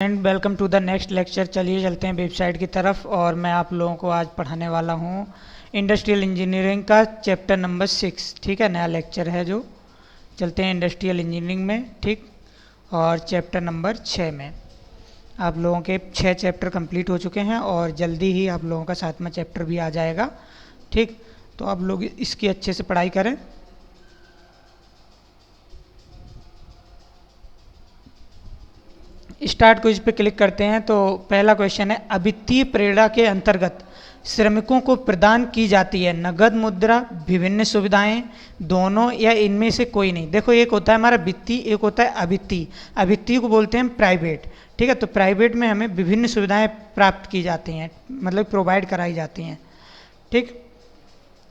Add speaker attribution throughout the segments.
Speaker 1: And welcome to the next lecture. चलिए चलते हैं वेबसाइट की तरफ और मैं आप लोगों को आज पढ़ाने वाला हूँ इंडस्ट्रियल इंजीनियरिंग का चैप्टर नंबर 6। ठीक है, नया लेक्चर है जो चलते हैं इंडस्ट्रियल इंजीनियरिंग में। ठीक, और चैप्टर नंबर 6 में आप लोगों के 6 चैप्टर कंप्लीट हो चुके हैं और जल्दी ही आप लोगों का 7वां चैप्टर भी आ जाएगा। ठीक, तो आप लोग इसकी अच्छे से पढ़ाई करें। स्टार्ट क्विज पे क्लिक करते हैं तो पहला क्वेश्चन है, अवित्तीय प्रेरणा के अंतर्गत श्रमिकों को प्रदान की जाती है नगद मुद्रा, विभिन्न सुविधाएं, दोनों या इनमें से कोई नहीं। देखो, एक होता है हमारा वित्तीय, एक होता है अवित्तीय। अवित्तीय को बोलते हैं प्राइवेट। ठीक है, तो प्राइवेट में हमें विभिन्न सुविधाएं प्राप्त की जाती हैं, मतलब प्रोवाइड कराई जाती हैं। ठीक,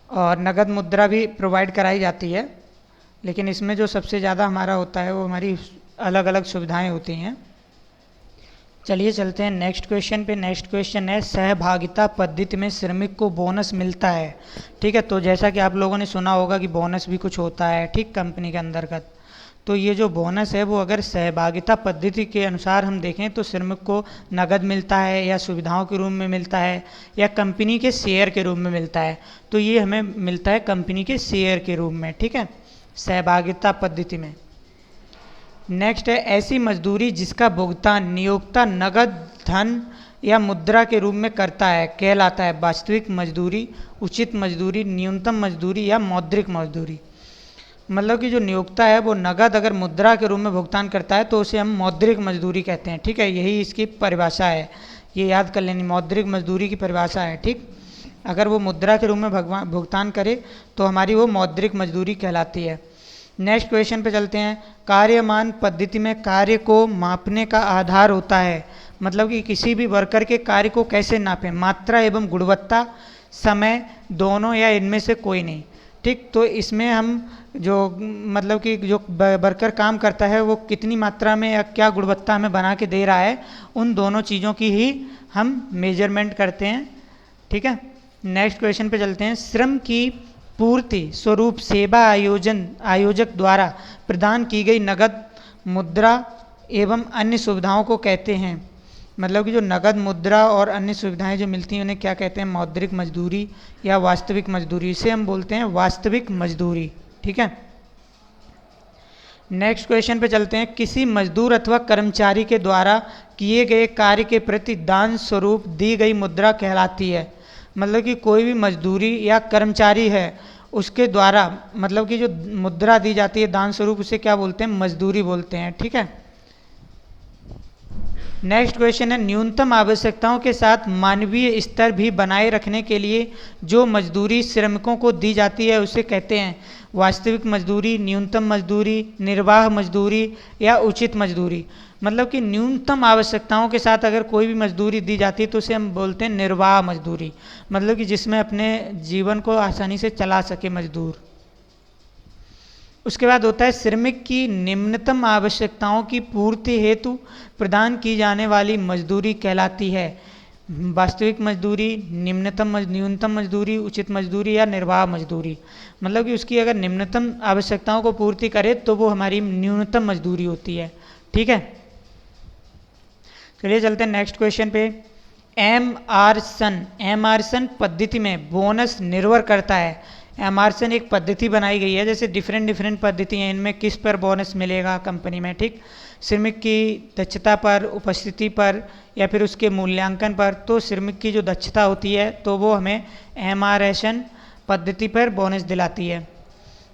Speaker 1: और नगद मुद्रा भी प्रोवाइड कराई जाती है, लेकिन इसमें जो सबसे ज़्यादा हमारा होता है वो हमारी अलग अलग सुविधाएँ होती हैं। चलिए चलते हैं नेक्स्ट क्वेश्चन पे। नेक्स्ट क्वेश्चन है, सहभागिता पद्धति में श्रमिक को बोनस मिलता है। ठीक है, तो जैसा कि आप लोगों ने सुना होगा कि बोनस भी कुछ होता है, ठीक, कंपनी के अंतर्गत। तो ये जो बोनस है वो अगर सहभागिता पद्धति के अनुसार हम देखें तो श्रमिक को नगद मिलता है या सुविधाओं के रूप में मिलता है या कंपनी के शेयर के रूप में मिलता है। तो ये हमें मिलता है कंपनी के शेयर के रूप में। ठीक है, सहभागिता पद्धति में। नेक्स्ट है, ऐसी मजदूरी जिसका भुगतान नियोक्ता नगद धन या मुद्रा के रूप में करता है कहलाता है वास्तविक मजदूरी, उचित मजदूरी, न्यूनतम मजदूरी या मौद्रिक मजदूरी। मतलब कि जो नियोक्ता है वो नगद अगर मुद्रा के रूप में भुगतान करता है तो उसे हम मौद्रिक मजदूरी कहते हैं। ठीक है, यही इसकी परिभाषा है, ये याद कर लेनी, मौद्रिक मजदूरी की परिभाषा है। ठीक, अगर वो मुद्रा के रूप में भुगतान करे तो हमारी वो मौद्रिक मजदूरी कहलाती है। नेक्स्ट क्वेश्चन पे चलते हैं, कार्यमान पद्धति में कार्य को मापने का आधार होता है। मतलब कि किसी भी वर्कर के कार्य को कैसे नापें, मात्रा एवं गुणवत्ता, समय, दोनों या इनमें से कोई नहीं। ठीक, तो इसमें हम जो मतलब कि जो वर्कर काम करता है वो कितनी मात्रा में या क्या गुणवत्ता हमें बना के दे रहा है, उन दोनों चीज़ों की ही हम मेजरमेंट करते हैं। ठीक है, नेक्स्ट क्वेश्चन पे चलते हैं, श्रम की पूर्ति स्वरूप सेवा आयोजक द्वारा प्रदान की गई नगद मुद्रा एवं अन्य सुविधाओं को कहते हैं। मतलब कि जो नगद मुद्रा और अन्य सुविधाएं जो मिलती हैं उन्हें क्या कहते हैं, मौद्रिक मजदूरी या वास्तविक मजदूरी। इसे हम बोलते हैं वास्तविक मजदूरी। ठीक है, नेक्स्ट क्वेश्चन पे चलते हैं, किसी मजदूर अथवा कर्मचारी के द्वारा किए गए कार्य के प्रति दान स्वरूप दी गई मुद्रा कहलाती है। मतलब कि कोई भी मजदूरी या कर्मचारी है उसके द्वारा मतलब कि जो मुद्रा दी जाती है दान स्वरूप, उसे क्या बोलते हैं, मजदूरी बोलते हैं। ठीक है, नेक्स्ट क्वेश्चन है, न्यूनतम आवश्यकताओं के साथ मानवीय स्तर भी बनाए रखने के लिए जो मजदूरी श्रमिकों को दी जाती है उसे कहते हैं वास्तविक मजदूरी, न्यूनतम मजदूरी, निर्वाह मजदूरी या उचित मजदूरी। मतलब कि न्यूनतम आवश्यकताओं के साथ अगर कोई भी मजदूरी दी जाती है तो उसे हम बोलते हैं निर्वाह मजदूरी। मतलब कि जिसमें अपने जीवन को आसानी से चला सके मजदूर। उसके बाद होता है, श्रमिक की निम्नतम आवश्यकताओं की पूर्ति हेतु प्रदान की जाने वाली मजदूरी कहलाती है वास्तविक मजदूरी, न्यूनतम मजदूरी, उचित मजदूरी या निर्वाह मजदूरी। मतलब कि उसकी अगर निम्नतम आवश्यकताओं को पूर्ति करे तो वो हमारी न्यूनतम मजदूरी होती है। ठीक है, चलिए चलते हैं नेक्स्ट क्वेश्चन पे। एमारसन पद्धति में बोनस निर्भर करता है। एमारसन एक पद्धति बनाई गई है, जैसे डिफरेंट पद्धति हैं, इनमें किस पर बोनस मिलेगा कंपनी में। ठीक, श्रमिक की दक्षता पर, उपस्थिति पर या फिर उसके मूल्यांकन पर। तो श्रमिक की जो दक्षता होती है तो वो हमें एमारसन पद्धति पर बोनस दिलाती है।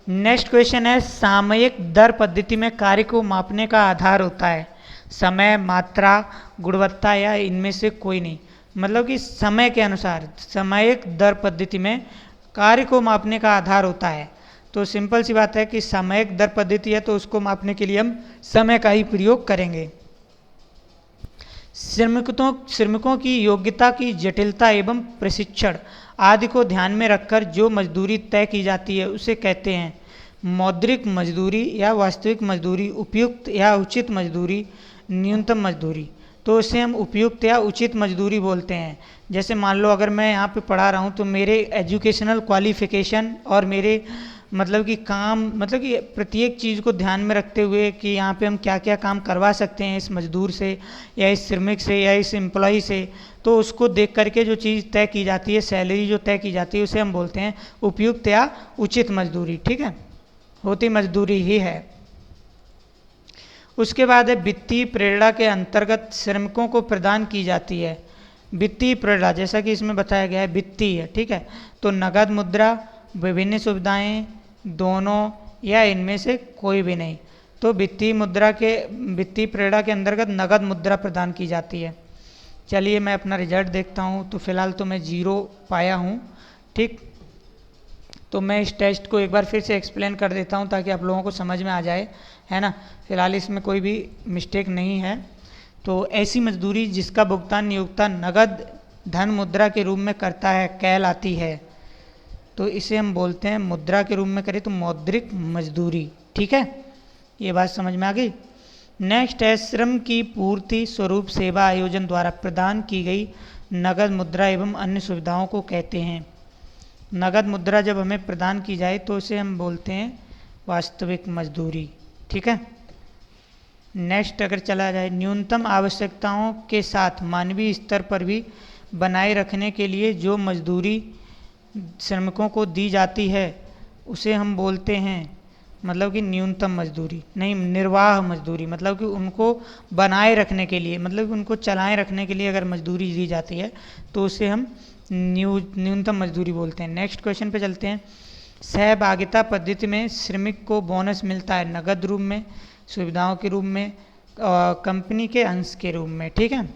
Speaker 1: नेक्स्ट क्वेश्चन है, सामयिक दर पद्धति में कार्य को मापने का आधार होता है समय, मात्रा, गुणवत्ता या इनमें से कोई नहीं। मतलब कि समय के अनुसार सामयिक दर पद्धति में कार्य को मापने का आधार होता है। तो सिंपल सी बात है कि सामयिक दर पद्धति है तो उसको मापने के लिए हम समय का ही प्रयोग करेंगे। श्रमिकों की योग्यता की जटिलता एवं प्रशिक्षण आदि को ध्यान में रखकर जो मजदूरी तय की जाती है उसे कहते हैं मौद्रिक मजदूरी या वास्तविक मजदूरी, उपयुक्त या उचित मजदूरी, न्यूनतम मजदूरी। तो इसे हम उपयुक्त या उचित मजदूरी बोलते हैं। जैसे मान लो अगर मैं यहाँ पे पढ़ा रहा हूँ तो मेरे एजुकेशनल क्वालिफिकेशन और मेरे मतलब कि काम, मतलब कि प्रत्येक चीज़ को ध्यान में रखते हुए कि यहाँ पे हम क्या क्या काम करवा सकते हैं इस मजदूर से या इस श्रमिक से या इस एम्प्लॉय से, तो उसको देख करके जो चीज़ तय की जाती है, सैलरी जो तय की जाती है, उसे हम बोलते हैं उपयुक्त या उचित मजदूरी। ठीक है, होती मजदूरी ही है। उसके बाद है वित्तीय प्रेरणा के अंतर्गत श्रमिकों को प्रदान की जाती है। वित्तीय प्रेरणा जैसा कि इसमें बताया गया है वित्तीय है, ठीक है, तो नगद मुद्रा, विभिन्न सुविधाएं, दोनों या इनमें से कोई भी नहीं। तो वित्तीय प्रेरणा के अंतर्गत नगद मुद्रा प्रदान की जाती है। चलिए मैं अपना रिजल्ट देखता हूँ, तो फिलहाल तो मैं 0 पाया हूँ। ठीक, तो मैं इस टेस्ट को एक बार फिर से एक्सप्लेन कर देता हूँ ताकि आप लोगों को समझ में आ जाए, है ना। फिलहाल इसमें कोई भी मिस्टेक नहीं है। तो ऐसी मजदूरी जिसका भुगतान नियोक्ता नगद धन मुद्रा के रूप में करता है कहलाती है। तो इसे हम बोलते हैं, मुद्रा के रूप में करें तो मौद्रिक मजदूरी। ठीक है, ये बात समझ में आ गई। नेक्स्ट है श्रम की पूर्ति स्वरूप सेवा आयोजन द्वारा प्रदान की गई नगद मुद्रा एवं अन्य सुविधाओं को कहते हैं। नगद मुद्रा जब हमें प्रदान की जाए तो इसे हम बोलते हैं वास्तविक मजदूरी। ठीक है, नेक्स्ट अगर चला जाए, न्यूनतम आवश्यकताओं के साथ मानवीय स्तर पर भी बनाए रखने के लिए जो मजदूरी श्रमिकों को दी जाती है उसे हम बोलते हैं, मतलब कि न्यूनतम मजदूरी नहीं, निर्वाह मजदूरी, मतलब कि उनको बनाए रखने के लिए, मतलब कि उनको चलाए रखने के लिए अगर मजदूरी दी जाती है तो उसे हम न्यूनतम मजदूरी बोलते हैं। नेक्स्ट क्वेश्चन पे चलते हैं। सहभागिता पद्धति में श्रमिक को बोनस मिलता है नगद रूप में, सुविधाओं के रूप में, कंपनी के अंश के रूप में। ठीक है,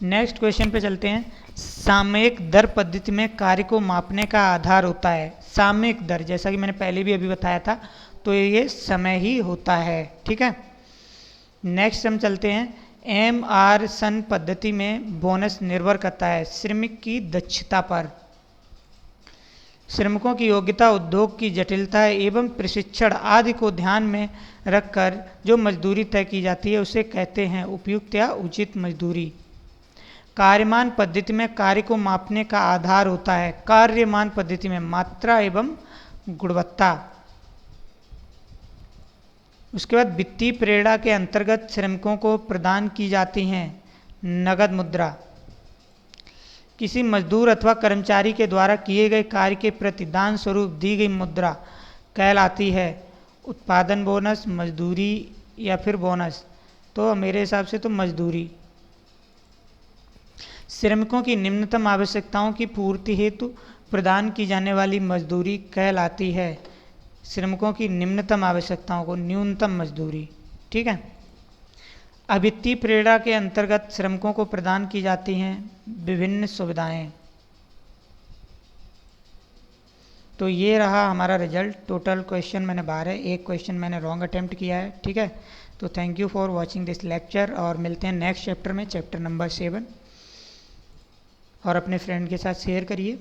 Speaker 1: नेक्स्ट क्वेश्चन पे चलते हैं। सामयिक दर पद्धति में कार्य को मापने का आधार होता है। सामयिक दर जैसा कि मैंने पहले भी अभी बताया था, तो ये समय ही होता है। ठीक है, नेक्स्ट हम चलते हैं। MR सन पद्धति में बोनस निर्भर करता है श्रमिक की दक्षता पर। श्रमिकों की योग्यता, उद्योग की जटिलता एवं प्रशिक्षण आदि को ध्यान में रखकर जो मजदूरी तय की जाती है उसे कहते हैं उपयुक्त या उचित मजदूरी। कार्यमान पद्धति में कार्य को मापने का आधार होता है कार्यमान पद्धति में मात्रा एवं गुणवत्ता। उसके बाद वित्तीय प्रेरणा के अंतर्गत श्रमिकों को प्रदान की जाती हैं नगद मुद्रा। किसी मजदूर अथवा कर्मचारी के द्वारा किए गए कार्य के प्रतिदान स्वरूप दी गई मुद्रा कहलाती है उत्पादन बोनस, मजदूरी या फिर बोनस। तो मेरे हिसाब से तो मजदूरी। श्रमिकों की निम्नतम आवश्यकताओं की पूर्ति हेतु प्रदान की जाने वाली मजदूरी कहलाती है श्रमिकों की निम्नतम आवश्यकताओं को न्यूनतम मजदूरी। ठीक है, अवित्तीय प्रेरणा के अंतर्गत श्रमिकों को प्रदान की जाती हैं विभिन्न सुविधाएं। तो ये रहा हमारा रिजल्ट। टोटल क्वेश्चन मैंने 12 है, एक क्वेश्चन मैंने रॉन्ग अटेम्प्ट किया है। ठीक है, तो thank you for watching this lecture और मिलते हैं नेक्स्ट चैप्टर में, चैप्टर नंबर 7। और अपने फ्रेंड के साथ शेयर करिए।